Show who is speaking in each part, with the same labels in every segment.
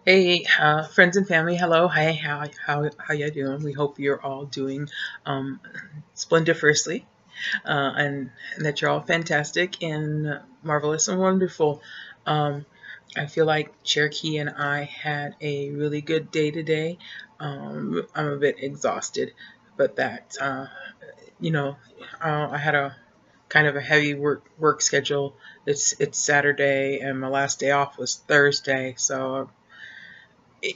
Speaker 1: Hey, friends and family, hello. Hi, how you doing? We hope you're all doing um, splendiferously, and that you're all fantastic and marvelous and wonderful. Um, I feel like Cherokee and I had a really good day today. I'm a bit exhausted, but you know, I had a kind of a heavy work schedule. It's Saturday, and my last day off was Thursday, so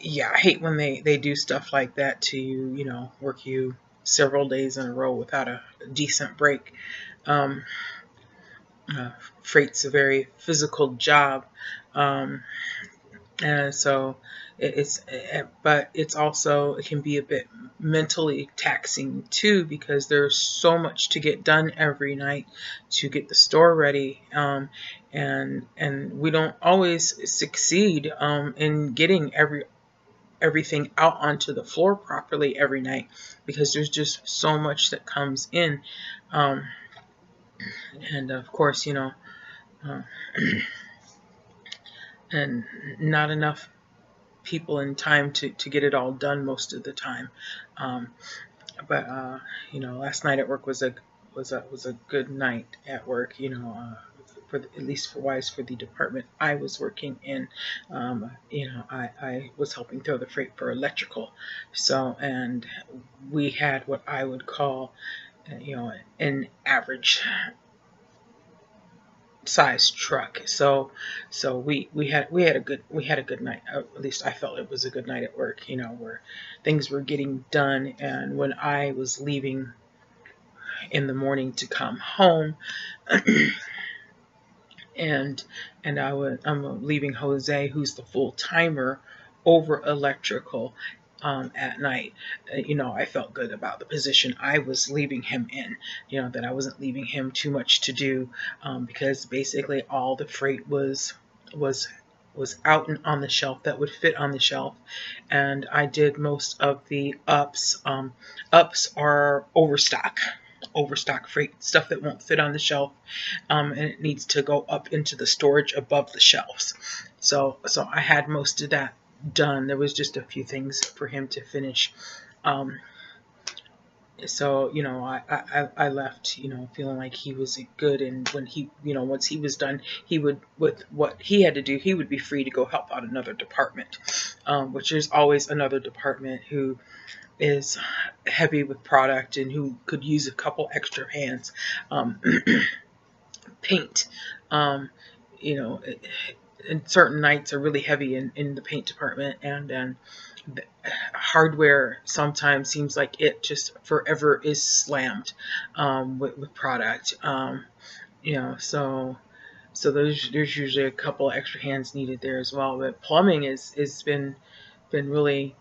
Speaker 1: yeah, I hate when they do stuff like that to you, work you several days in a row without a decent break. Um, uh, Freight's a very physical job. Um, and so but it's also, it can be a bit mentally taxing too, because there's so much to get done every night to get the store ready. And we don't always succeed in getting everything out onto the floor properly every night, because there's just so much that comes in. Um, and of course, uh, and not enough people in time to get it all done most of the time. Um, but last night at work was a good night at work. At least for the department I was working in. I was helping throw the freight for electrical. So, and we had what I would call, an average size truck. So we had a good night. At least I felt it was a good night at work. Where things were getting done, and when I was leaving in the morning to come home, and I'm leaving Jose, who's the full timer over electrical, at night. I felt good about the position I was leaving him in. That I wasn't leaving him too much to do, because basically all the freight was out and on the shelf that would fit on the shelf, and I did most of the ups. Ups are overstock freight, stuff that won't fit on the shelf, and it needs to go up into the storage above the shelves. So I had most of that done. There was just a few things for him to finish. Um, so I left, feeling like he was good, and when once he was done, he would, with what he had to do, he would be free to go help out another department, which there's always another department who is heavy with product and who could use a couple extra hands. um, Paint, um, you know, and certain nights are really heavy in the paint department, and then the hardware sometimes seems like it just forever is slammed, with product. So there's usually a couple extra hands needed there as well. But plumbing is been really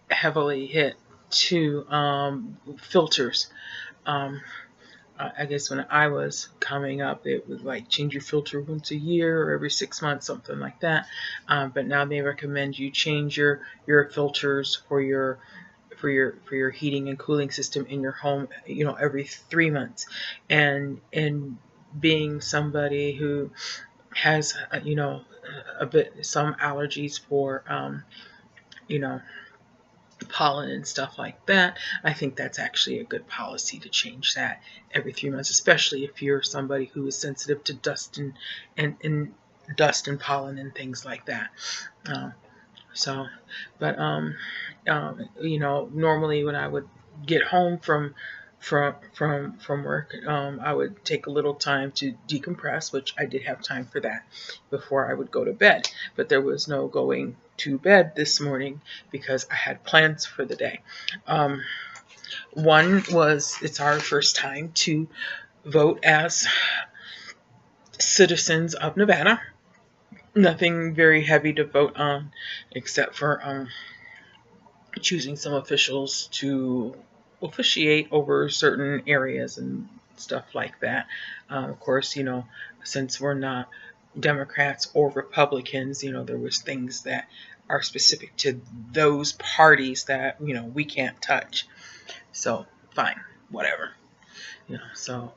Speaker 1: heavily hit too. Filters. Um, I guess when I was coming up, it was like change your filter once a year or every 6 months, something like that. But now they recommend you change your filters for your heating and cooling system in your home, every 3 months. And being somebody who has, a bit some allergies for, you know pollen and stuff like that, I think that's actually a good policy to change that every 3 months, especially if you're somebody who is sensitive to dust and dust and pollen and things like that. Uh, so, but normally when I would get home from work, I would take a little time to decompress, which I did have time for that before I would go to bed. But there was no going to bed this morning because I had plans for the day. Um, One was, it's our first time to vote as citizens of Nevada. Nothing very heavy to vote on, except for choosing some officials to officiate over certain areas and stuff like that. Of course, since we're not Democrats or Republicans, there was things that are specific to those parties that we can't touch. So fine, whatever.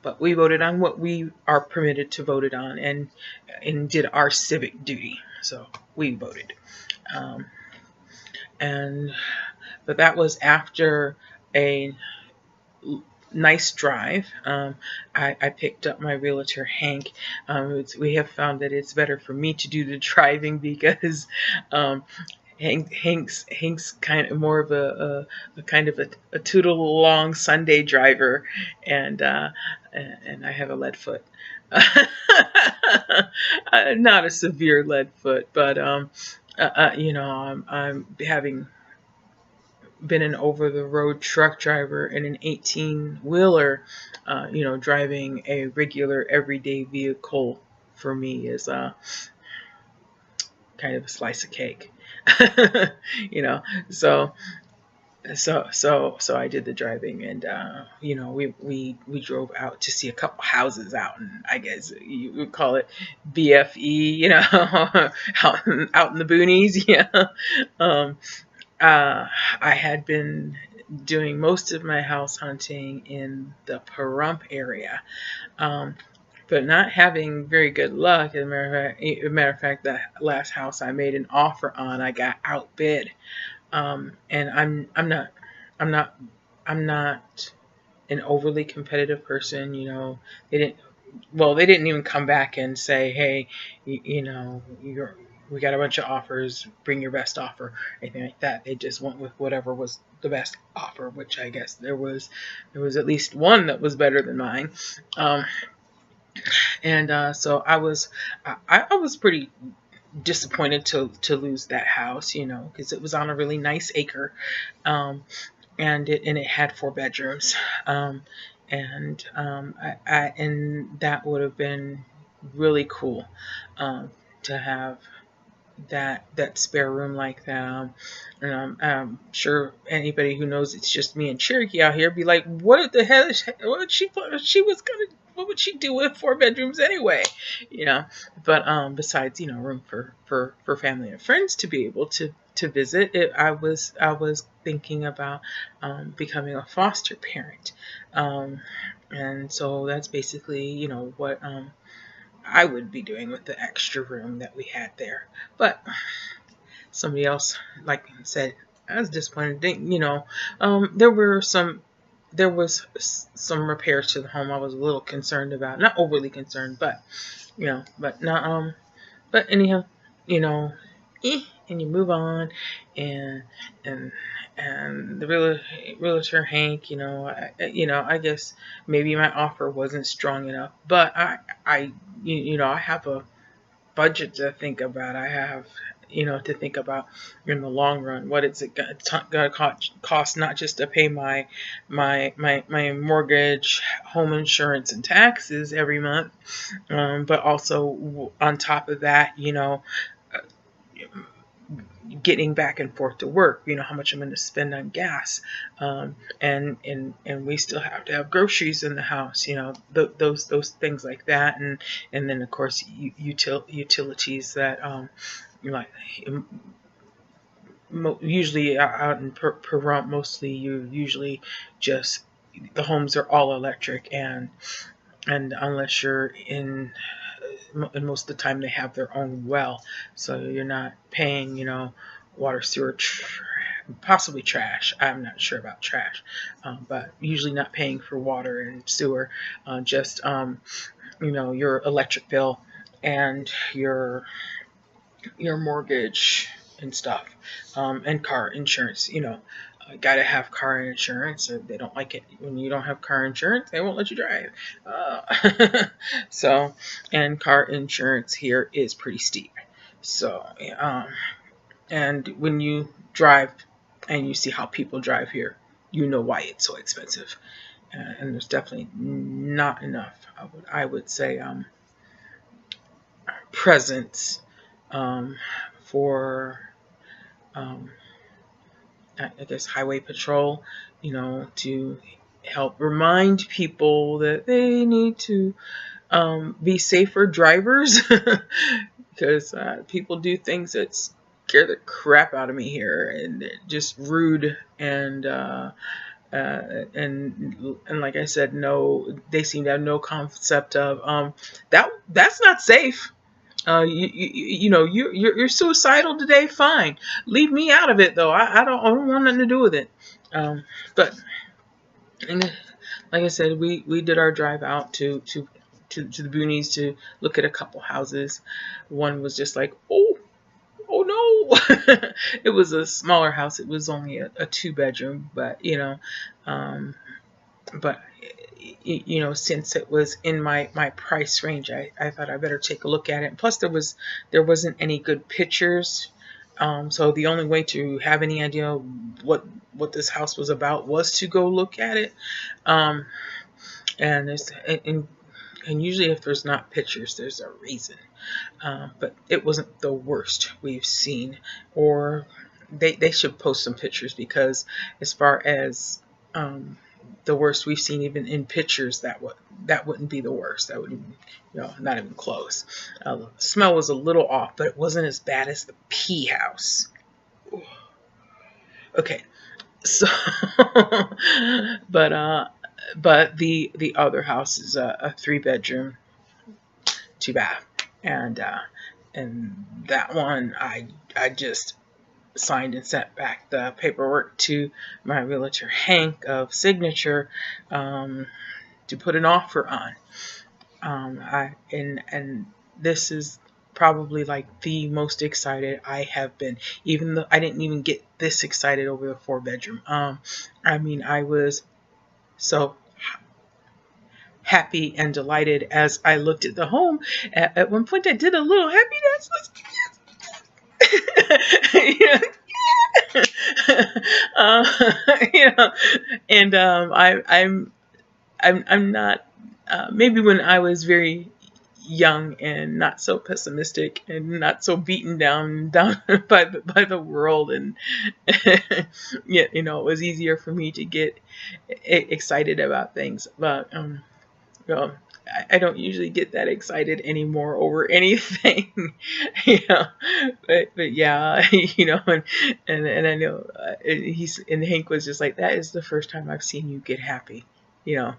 Speaker 1: But we voted on what we are permitted to vote it on, and did our civic duty. So we voted. Um, and but that was after a nice drive. I picked up my realtor Hank. We have found that it's better for me to do the driving because um, Hank's kind of more of a kind of a toodle along Sunday driver, and and I have a lead foot. Not a severe lead foot, but I'm having been an over the road truck driver in an 18 wheeler. Driving a regular everyday vehicle for me is kind of a slice of cake. you know, so so I did the driving, and we drove out to see a couple houses out, and I guess you would call it BFE, out in the boonies. Yeah. um, I had been doing most of my house hunting in the Pahrump area, um, but not having very good luck. As a matter of fact, the last house I made an offer on, I got outbid. And I'm not I'm not an overly competitive person. They didn't they didn't even come back and say, hey, we got a bunch of offers, bring your best offer, anything like that. They just went with whatever was the best offer, which I guess there was at least one that was better than mine. Um, and so I was pretty disappointed to lose that house, because it was on a really nice acre, and it had 4 bedrooms, and that would have been really cool, to have that spare room like that. And I'm sure anybody who knows it's just me and Cherokee out here be like, what the hell? What would she do with 4 bedrooms anyway? You know. But besides, room for family and friends to be able to visit. I was thinking about becoming a foster parent, and so that's basically what I would be doing with the extra room that we had there. But somebody else, like I said, I was disappointed. There was some repairs to the home I was a little concerned about. Not overly concerned, but but not but anyhow, you know, and you move on, and and and the realtor Hank, I guess maybe my offer wasn't strong enough, but I have a budget to think about. I have to think about in the long run, what is it going to cost, not just to pay my mortgage, home insurance, and taxes every month, but also on top of that, getting back and forth to work, how much I'm going to spend on gas, and we still have to have groceries in the house, those things like that, and then of course utilities that like usually out in Pahrump, mostly you usually just the homes are all electric, and unless you're in, and most of the time they have their own well, so you're not paying, water, sewer, possibly trash. I'm not sure about trash, but usually not paying for water and sewer, just your electric bill and your mortgage and stuff, and car insurance. Got to have car insurance. Or they don't like it when you don't have car insurance. They won't let you drive. So, and car insurance here is pretty steep. So, and when you drive and you see how people drive here, you know why it's so expensive. And there's definitely not enough, I would say, presence, for I guess highway patrol, to help remind people that they need to be safer drivers, because people do things that scare the crap out of me here, and they're just rude, and like I said, no, they seem to have no concept of that's not safe. You know, you're suicidal today. Fine, leave me out of it though. I don't want nothing to do with it. But and like I said, we did our drive out to the boonies to look at a couple houses. One was just like, oh no, it was a smaller house. It was only a 2 bedroom, but you know, um, but you know, since it was in my price range, I thought I better take a look at it. And plus, there wasn't any good pictures. So the only way to have any idea what this house was about was to go look at it. Um, and there's and usually if there's not pictures, there's a reason. But it wasn't the worst we've seen, or they should post some pictures, because as far as the worst we've seen, even in pictures, that wouldn't be the worst. That wouldn't, you know, not even close. The smell was a little off, but it wasn't as bad as the pea house. Okay, so but the other house is a 3 bedroom, 2 bath, and that one I just signed and sent back the paperwork to my realtor Hank of Signature, to put an offer on. And this is probably like the most excited I have been. Even though I didn't even get this excited over the 4 bedroom. I mean, I was so happy and delighted as I looked at the home. At one point, I did a little happy dance. You know, you know, and I'm not. Maybe when I was very young and not so pessimistic and not so beaten down by the world, and yeah, you know, it was easier for me to get excited about things. But well, I don't usually get that excited anymore over anything, you know. But yeah, you know, and I know and Hank was just like, that is the first time I've seen you get happy, you know.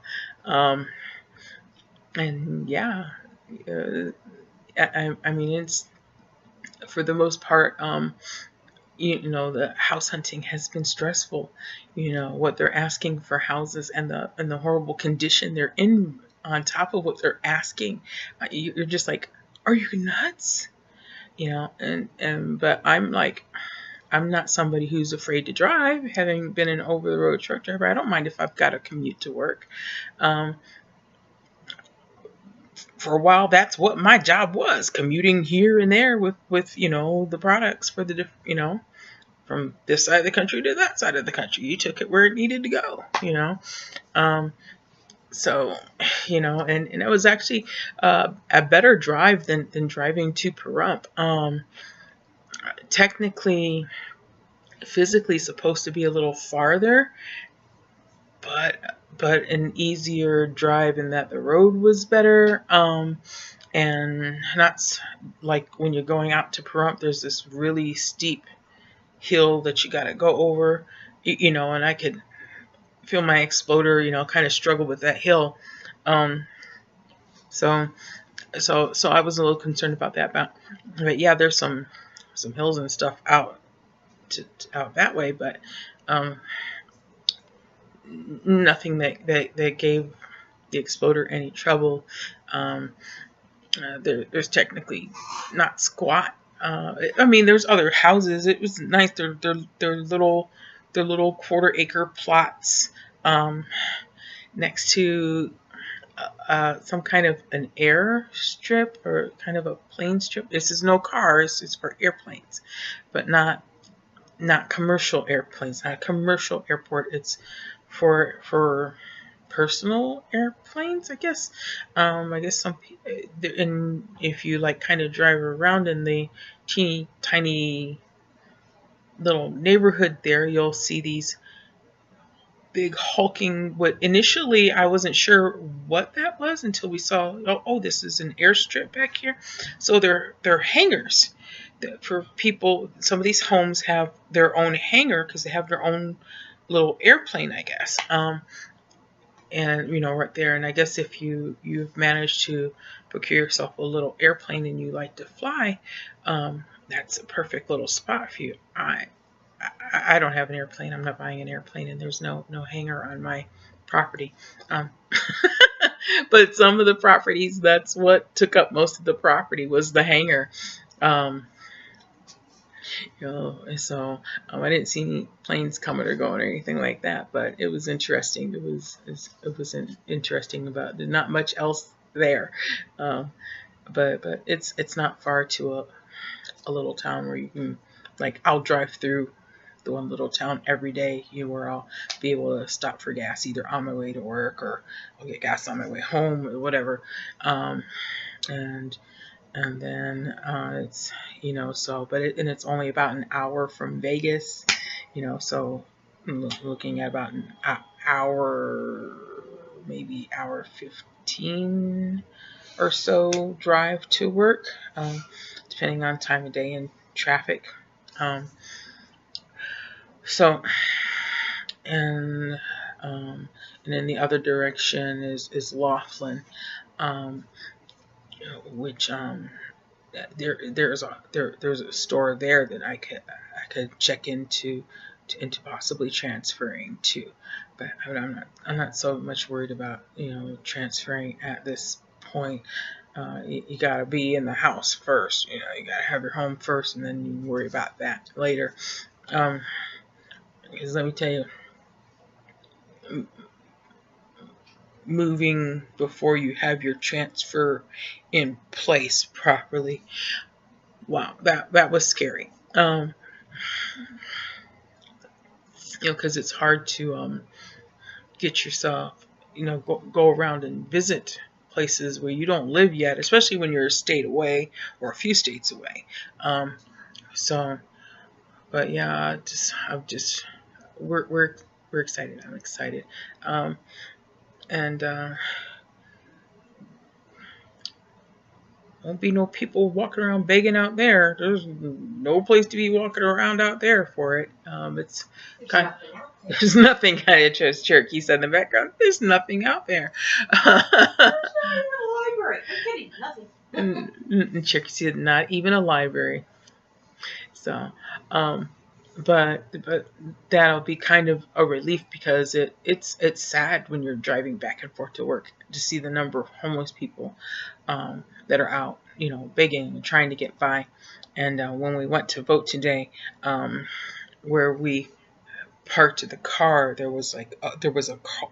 Speaker 1: And yeah, I mean, it's for the most part, you know, the house hunting has been stressful. You know, what they're asking for houses, and the horrible condition they're in, on top of what they're asking. You're just like, are you nuts? You know, but I'm like, I'm not somebody who's afraid to drive. Having been an over the road truck driver, I don't mind if I've got to commute to work. For a while, that's what my job was, commuting here and there with you know, the products for the, you know, from this side of the country to that side of the country. You took it where it needed to go, you know. So, you know, and it was actually a better drive than driving to Pahrump. Technically, physically supposed to be a little farther, but an easier drive in that the road was better. And not like when you're going out to Pahrump, there's this really steep hill that you got to go over, you know, and I could feel my exploder, you know, kind of struggle with that hill. So I was a little concerned about that. But yeah, there's some hills and stuff out that way, but nothing that gave the exploder any trouble. There's technically not squat. I mean, there's other houses. It was nice. They're little 1/4 acre plots next to some kind of an air strip, or kind of a plane strip. This is no cars. It's for airplanes, but not commercial airplanes. Not a commercial airport. It's for personal airplanes, I guess. I guess some, and if you like kind of drive around in the teeny tiny little neighborhood there, you'll see these big hulking, what initially I wasn't sure what that was until we saw, oh, this is an airstrip back here. So they're hangars for people. Some of these homes have their own hangar because they have their own little airplane, I guess. and right there. And I guess if you've managed to procure yourself a little airplane and you like to fly, that's a perfect little spot for you. I don't have an airplane. I'm not buying an airplane, and there's no hangar on my property. Um, but some of the properties, that's what took up most of the property, was the hangar. Um, and so I didn't see any planes coming or going or anything like that, but it was interesting. It was interesting about not much else there, um, but it's not far to a little town where you can, like, I'll drive through the one little town every day, where I'll be able to stop for gas either on my way to work, or I'll get gas on my way home, or whatever. Um, and and then it's, so, but it's only about an hour from Vegas, so I'm looking at about an hour, maybe hour 15 or so drive to work, depending on time of day and traffic. Um, so, and and then the other direction is Laughlin, um, which there's a store there that I could check into possibly transferring to, but I'm not so much worried about transferring at this point. You got to be in the house first. You got to have your home first, and then you worry about that later. Because let me tell you, moving before you have your transfer in place properly, wow, that was scary. Because it's hard to get yourself, go around and visit places where you don't live yet, especially when you're a state away or a few states away. So, but yeah, we're excited. I'm excited. And won't be no people walking around begging out there. There's no place to be walking around out there for it. It's kind of, there's nothing. Just Cherokee said in the background. There's nothing out there.
Speaker 2: There's not even a library. I'm kidding. Nothing.
Speaker 1: And Cherokee said not even a library. So, but that'll be kind of a relief, because it's sad when you're driving back and forth to work to see the number of homeless people that are out, begging and trying to get by. And when we went to vote today, where we parked the car, there was a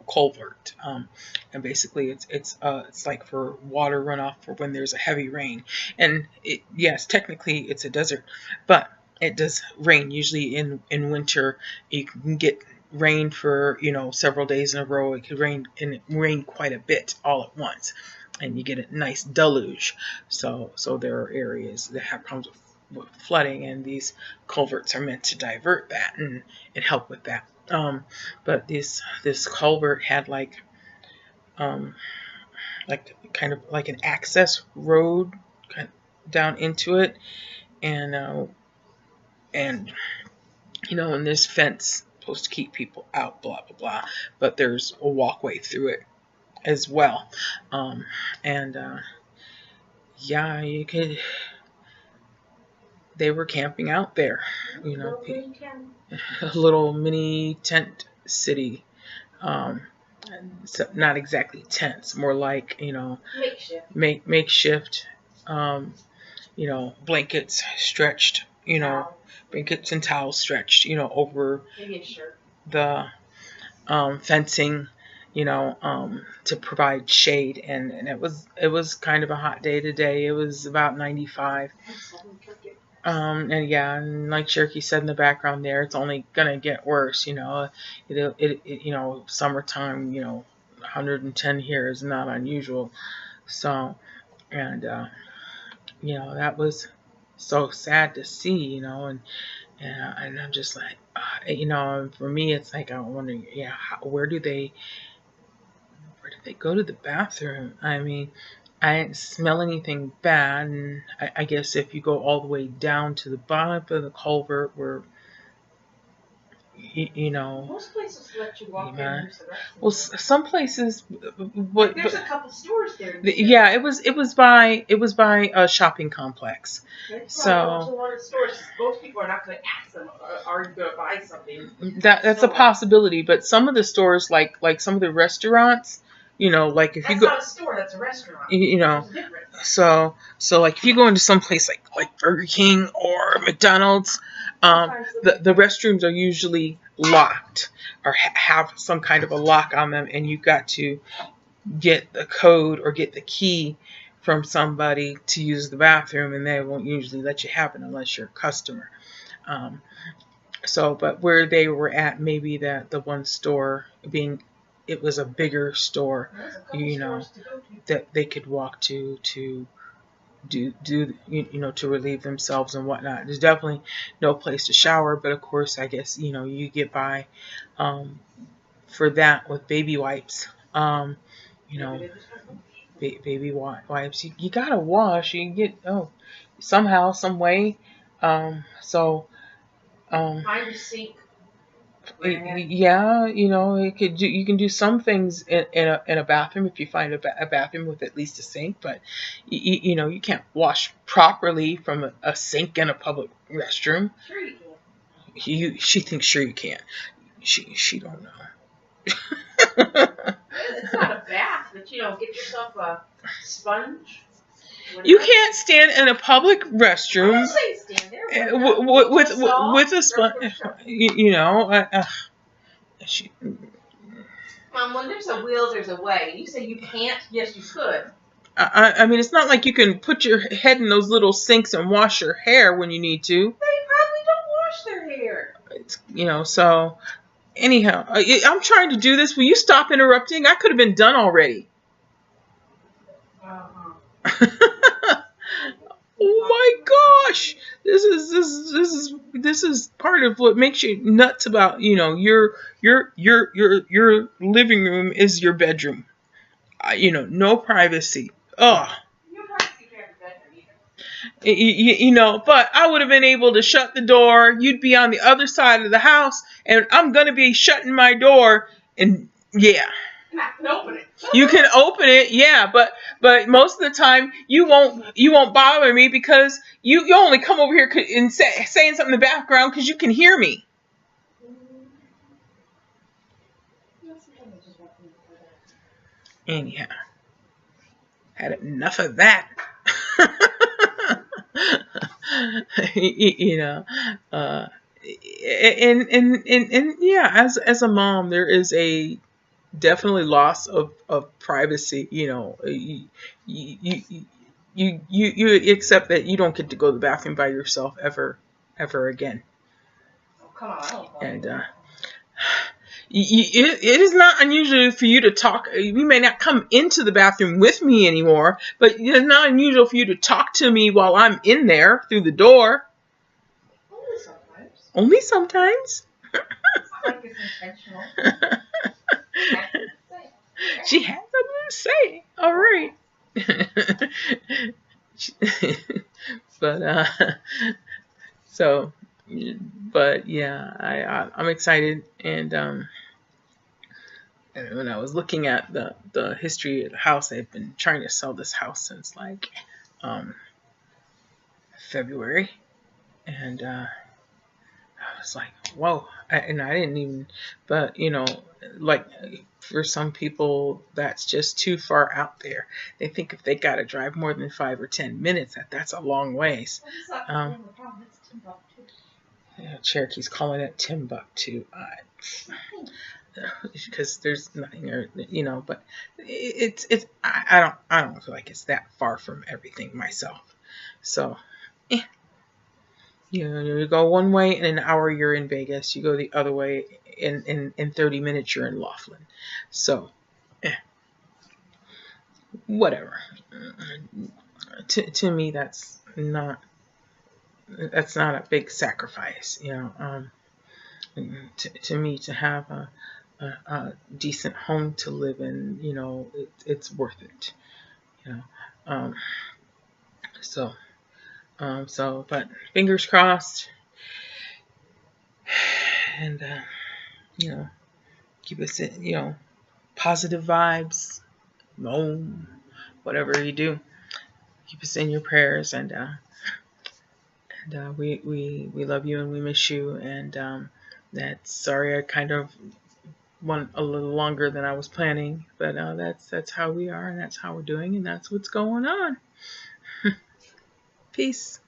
Speaker 1: culvert, and basically it's like for water runoff for when there's a heavy rain. And yes, technically it's a desert, but it does rain usually in winter. You can get rain for several days in a row. It could rain quite a bit all at once, and you get a nice deluge. So there are areas that have problems with flooding, and these culverts are meant to divert that and help with that. But this culvert had like kind of like an access road down into it, and and this fence supposed to keep people out, blah blah blah, but there's a walkway through it as well. And yeah, you could, they were camping out there, a little mini tent city. So not exactly tents, more like makeshift. Blankets stretched, blankets and towels stretched, over the fencing, to provide shade. And it was kind of a hot day today. It was about 95. And yeah, and like Cherokee said in the background there, it's only gonna get worse. Summertime, 110 here is not unusual. So, and that was so sad to see, and I'm just like, for me, it's like I'm wondering, where do they go to the bathroom? I mean, I didn't smell anything bad, and I guess if you go all the way down to the bottom of the culvert where you know.
Speaker 2: Most places let you walk in
Speaker 1: Yeah.
Speaker 2: and use the restroom.
Speaker 1: Well, some places,
Speaker 2: Like, there's a couple stores there.
Speaker 1: yeah, it was by a shopping complex.
Speaker 2: That's
Speaker 1: So
Speaker 2: probably to one of the stores. Most people are not going to ask them, "Are you going to buy something?"
Speaker 1: that's a
Speaker 2: Store.
Speaker 1: possibility. But some of the stores, like some of the restaurants, you know, like if you
Speaker 2: That's
Speaker 1: go,
Speaker 2: not a store. That's a restaurant.
Speaker 1: you know,
Speaker 2: There's a difference.
Speaker 1: so like if you go into some place like Burger King or McDonald's, the restrooms are usually locked or have some kind of a lock on them, and you got to get the code or get the key from somebody to use the bathroom, and they won't usually let you have it unless you're a customer. Um, but where they were at, maybe that the one store being, it was a bigger store, you know, that they could walk to do you know, to relieve themselves and whatnot. There's definitely no place to shower, but of course, I guess, you know, you get by um, for that with baby wipes. You know, baby wipes. You gotta wash. You get somehow, some way. So
Speaker 2: Find a sink.
Speaker 1: yeah, you know, you can do some things in a bathroom if you find a bathroom with at least a sink, but you know, you can't wash properly from a sink in a public restroom.
Speaker 2: Sure you can.
Speaker 1: She thinks sure you can. She don't know.
Speaker 2: It's not a bath, but you know, get yourself a sponge.
Speaker 1: You can't stand in a public restroom.
Speaker 2: I'm saying stand there
Speaker 1: with a sponge. You know, she,
Speaker 2: Mom, when there's a will, there's a way. You say you can't. Yes, you could.
Speaker 1: I mean, it's not like you can put your head in those little sinks and wash your hair when you need to.
Speaker 2: They probably don't wash their hair.
Speaker 1: You know, so anyhow, I'm trying to do this. Will you stop interrupting? I could have been done already. Oh my gosh! This is part of what makes you nuts about, you know, your living room is your bedroom. You know, no privacy. Oh. You know, but I would have been able to shut the door. You'd be on the other side of the house, and I'm gonna be shutting my door. And yeah,
Speaker 2: I can open it.
Speaker 1: you can open it, yeah, but most of the time you won't bother me because you only come over here and saying something in the background because you can hear me. Anyhow, had enough of that. You know, and yeah, as a mom, there is a definitely loss of privacy. You know, you accept that you don't get to go to the bathroom by yourself ever again.
Speaker 2: Oh, come on.
Speaker 1: And it is not unusual for you to talk. You may not come into the bathroom with me anymore, but it's not unusual for you to talk to me while I'm in there through the door.
Speaker 2: Only sometimes.
Speaker 1: Only sometimes.
Speaker 2: It's not like it's intentional.
Speaker 1: She had something to say. All right. But so, but yeah, I'm excited, and when I was looking at the history of the house, I've been trying to sell this house since like February, and I was like, whoa. And I didn't even, but you know, like for some people, that's just too far out there. They think if they got to drive more than 5 or 10 minutes, that's a long ways. Cherokee's calling it Timbuktu. Because there's nothing there, you know, but I don't feel like it's that far from everything myself. So, you know, you go one way in an hour you're in Vegas. You go the other way in 30 minutes you're in Laughlin. So, whatever. To me, that's not a big sacrifice. You know, to me, to have a decent home to live in, you know, it's worth it. You know, but fingers crossed. and you know, keep us in, positive vibes. Whatever you do, keep us in your prayers, and we love you and we miss you. And that's sorry I kind of went a little longer than I was planning, but that's how we are, and that's how we're doing, and that's what's going on. Peace.